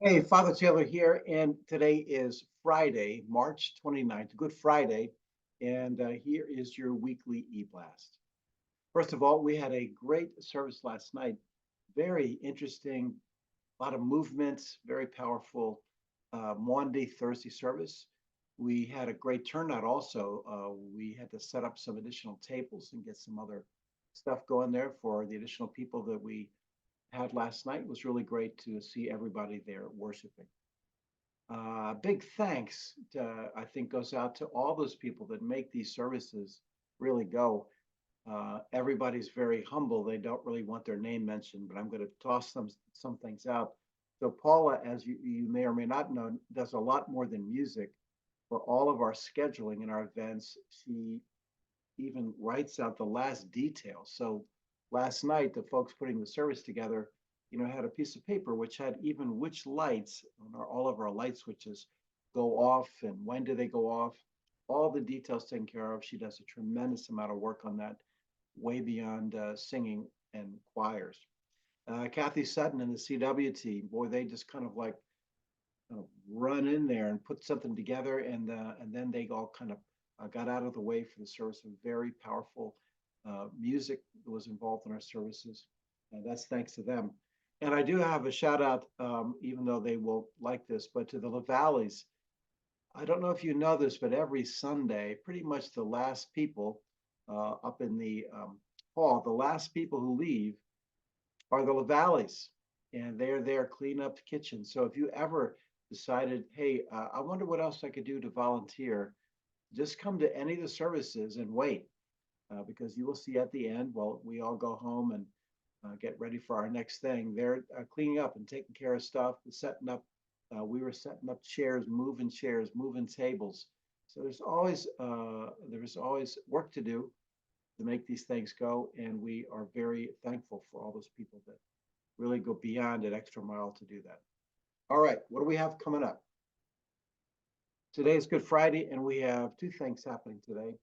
Hey, Father Taylor here, and today is Friday, March 29th, Good Friday, and here is your weekly E-Blast. First of all, we had a great service last night. Very interesting, a lot of movements, very powerful Maundy Thursday service. We had a great turnout also. We had to set up some additional tables and get some other stuff going there for the additional people that we had last night. It was really great to see everybody there worshiping. Big thanks I think goes out to all those people that make these services really go. Everybody's very humble. They don't really want their name mentioned, but I'm going to toss some things out. So Paula, as you may or may not know, does a lot more than music for all of our scheduling and our events. She even writes out the last details. So last night, the folks putting the service together, had a piece of paper which had even which lights on all of our light switches go off and when do they go off, all the details taken care of. She does a tremendous amount of work on that, way beyond singing and choirs. Kathy Sutton and the CW team, boy, they just kind of like run in there and put something together, and then they all kind of got out of the way for the service. Of very powerful music that was involved in our services, and that's thanks to them. And I do have a shout out, even though they will like this, but to the LaValleys. I don't know if you know this, but every Sunday, pretty much the last people up in the hall, the last people who leave are the LaValleys, and they're there cleaning up the kitchen. So if you ever decided, hey, I wonder what else I could do to volunteer, just come to any of the services and wait, because you will see at the end, well, we all go home and get ready for our next thing. They're cleaning up and taking care of stuff, setting up. We were setting up chairs, moving tables. So there's always work to do to make these things go, and we are very thankful for all those people that really go beyond an extra mile to do that. All right, what do we have coming up? Today is Good Friday, and we have two things happening today.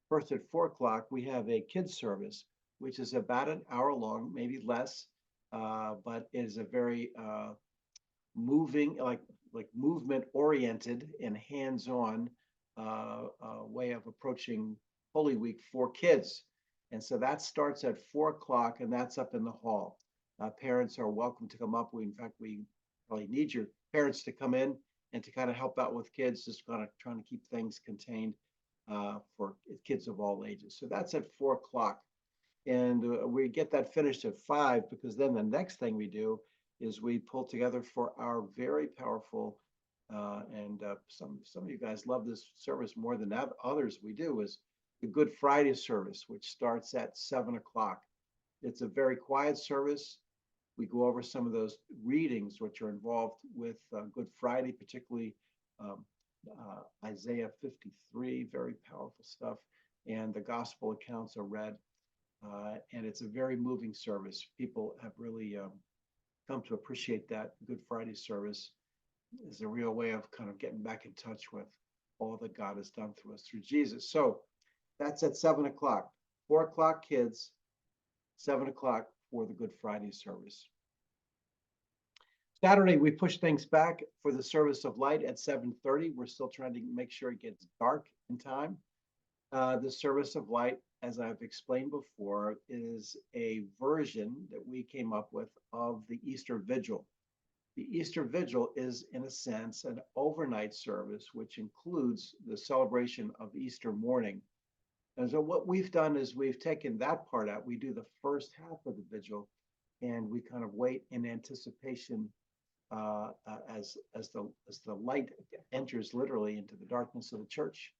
First, at 4 o'clock, we have a kids service, which is about an hour long, maybe less, but it is a very moving, like movement oriented and hands on way of approaching Holy Week for kids. And so that starts at 4 o'clock, and that's up in the hall. Parents are welcome to come up. In fact, we probably need your parents to come in and to kind of help out with kids, just kind of trying to keep things contained for kids of all ages. So that's at 4 o'clock. And we get that finished at 5, because then the next thing we do is we pull together for our very powerful, and some of you guys love this service more than others. We do is the Good Friday service, which starts at 7 o'clock. It's a very quiet service. We go over some of those readings which are involved with Good Friday, particularly um, Isaiah 53, very powerful stuff, and the gospel accounts are read. And it's a very moving service. People have really come to appreciate that. Good Friday service is a real way of kind of getting back in touch with all that God has done through us through Jesus. So that's at 7 o'clock. 4 o'clock, kids, 7 o'clock for the Good Friday service. Saturday, we push things back for the service of light at 7:30. We're still trying to make sure it gets dark in time. The service of light, as I've explained before, is a version that we came up with of the Easter Vigil. The Easter Vigil is, in a sense, an overnight service, which includes the celebration of Easter morning. And so what we've done is we've taken that part out. We do the first half of the vigil, and we kind of wait in anticipation as the light enters literally into the darkness of the church.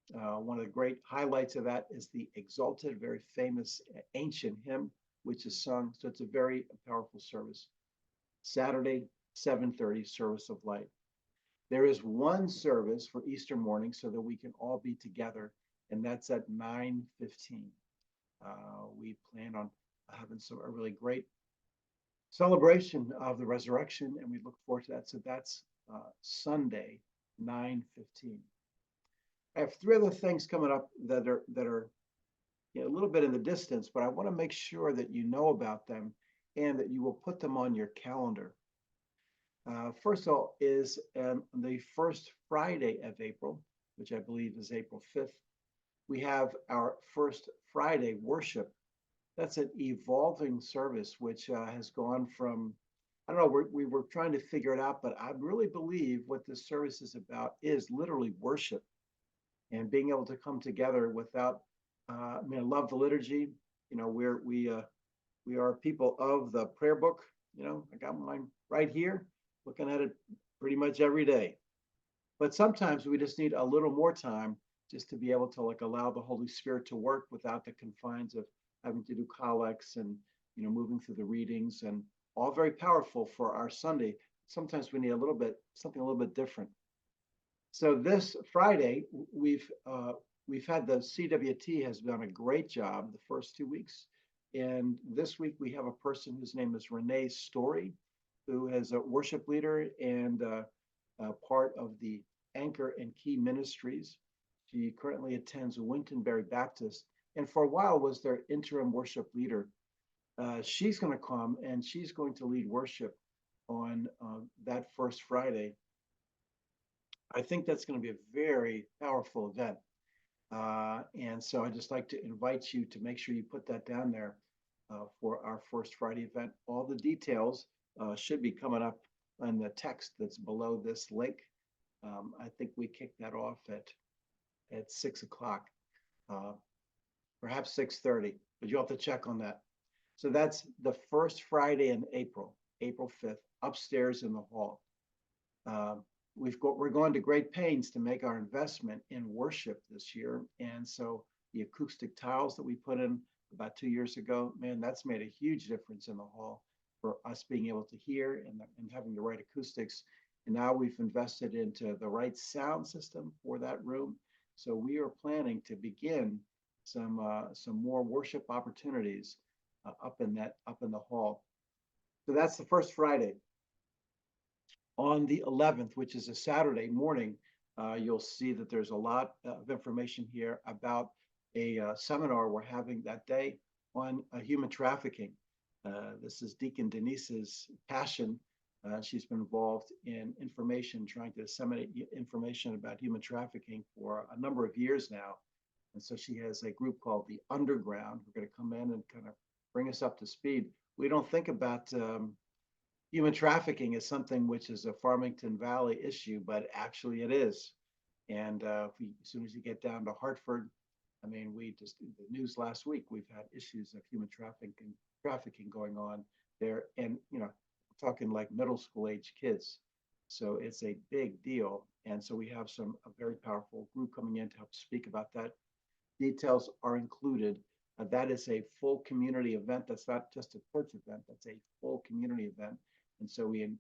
One of the great highlights of that is the exalted, very famous ancient hymn, which is sung. So it's a very powerful service. Saturday, 7:30, service of light. There is one service for Easter morning so that we can all be together, and that's at 9:15. We plan on having a really great celebration of the resurrection, and we look forward to that. So that's Sunday, 9:15. I have three other things coming up that are a little bit in the distance, but I want to make sure that you know about them and that you will put them on your calendar. First of all, is the first Friday of April, which I believe is April 5th. We have our first Friday worship. That's an evolving service, which has gone from, I don't know, we were trying to figure it out, but I really believe what this service is about is literally worship and being able to come together without, I mean, I love the liturgy. You know, we are people of the prayer book. You know, I got mine right here, looking at it pretty much every day. But sometimes we just need a little more time just to be able to like allow the Holy Spirit to work without the confines of having to do collects and moving through the readings and all very powerful for our Sunday. Sometimes we need a little bit something a little bit different. So this Friday we've had the CWT has done a great job the first 2 weeks, and this week we have a person whose name is Renee Story, who is a worship leader and part of the Anchor and Key Ministries. She currently attends Wintonbury Baptist, and for a while was their interim worship leader. She's going to come and she's going to lead worship on that first Friday. I think that's going to be a very powerful event. And so I'd just like to invite you to make sure you put that down there for our first Friday event. All the details should be coming up in the text that's below this link. I think we kicked that off at 6 o'clock, uh, perhaps 6:30, but you'll have to check on that. So that's the first Friday in April, April 5th, upstairs in the hall. Uh, we're going to great pains to make our investment in worship this year, and so the acoustic tiles that we put in about 2 years ago, man, that's made a huge difference in the hall for us being able to hear and having the right acoustics. And now we've invested into the right sound system for that room. So we are planning to begin some more worship opportunities up in the hall. So that's the first Friday. On the 11th, which is a Saturday morning, you'll see that there's a lot of information here about a seminar we're having that day on human trafficking. This is Deacon Denise's passion. She's been involved in information, trying to disseminate information about human trafficking for a number of years now. And so she has a group called the Underground, who are going to come in and kind of bring us up to speed. We don't think about human trafficking is something which is a Farmington Valley issue, but actually it is. And as soon as you get down to Hartford, I mean, we just the news last week. We've had issues of human trafficking going on there, and talking like middle school age kids. So it's a big deal, and so we have a very powerful group coming in to help speak about that. Details are included. That is a full community event. That's not just a church event. That's a full community event. And so we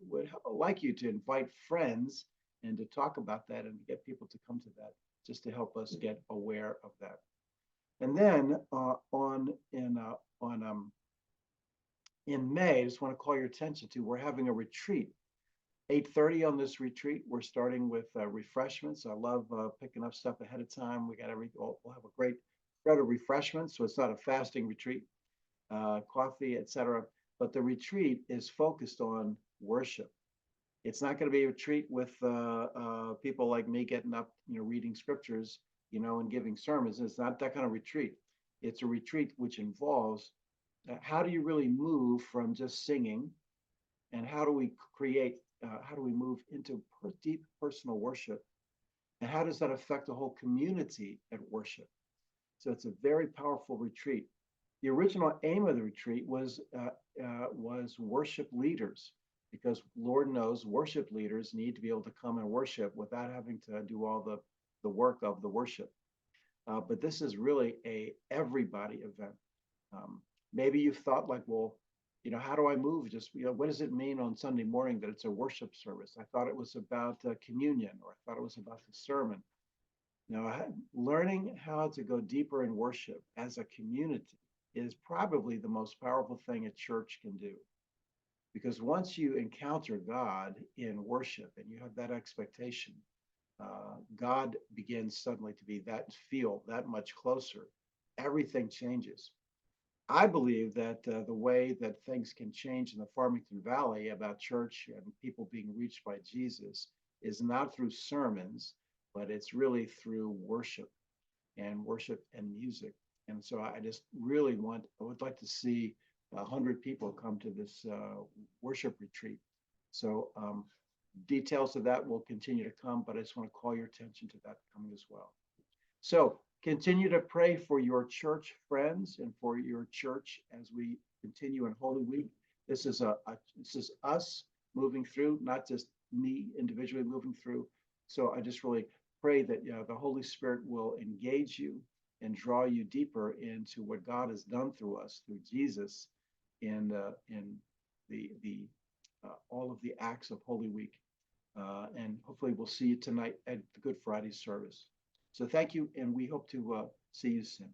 would like you to invite friends and to talk about that and to get people to come to that, just to help us get aware of that. And then in May, I just want to call your attention to, we're having a retreat. 8:30 on this retreat. We're starting with refreshments. I love picking up stuff ahead of time. We got everything. We'll have a great spread of refreshments, so it's not a fasting retreat, coffee, etc. But the retreat is focused on worship. It's not going to be a retreat with people like me getting up, reading scriptures, and giving sermons. It's not that kind of retreat. It's a retreat which involves how do you really move from just singing, and how do we move into deep personal worship, and how does that affect the whole community at worship? So it's a very powerful retreat. The original aim of the retreat was worship leaders, because Lord knows worship leaders need to be able to come and worship without having to do all the work of the worship. But this is really a everybody event. Maybe you've thought like, well, how do I move? Just, what does it mean on Sunday morning that it's a worship service? I thought it was about communion, or I thought it was about the sermon. Learning how to go deeper in worship as a community is probably the most powerful thing a church can do. Because once you encounter God in worship and you have that expectation, God begins suddenly to feel that much closer. Everything changes. I believe that the way that things can change in the Farmington Valley about church and people being reached by Jesus is not through sermons, but it's really through worship and music. And so I just really I would like to see 100 people come to this worship retreat. So details of that will continue to come, but I just want to call your attention to that coming as well. So continue to pray for your church friends and for your church as we continue in Holy Week. This is us moving through, not just me individually moving through. So I just really pray that the Holy Spirit will engage you and draw you deeper into what God has done through us, through Jesus, in the all of the acts of Holy Week. And hopefully we'll see you tonight at the Good Friday service. So thank you, and we hope to see you soon.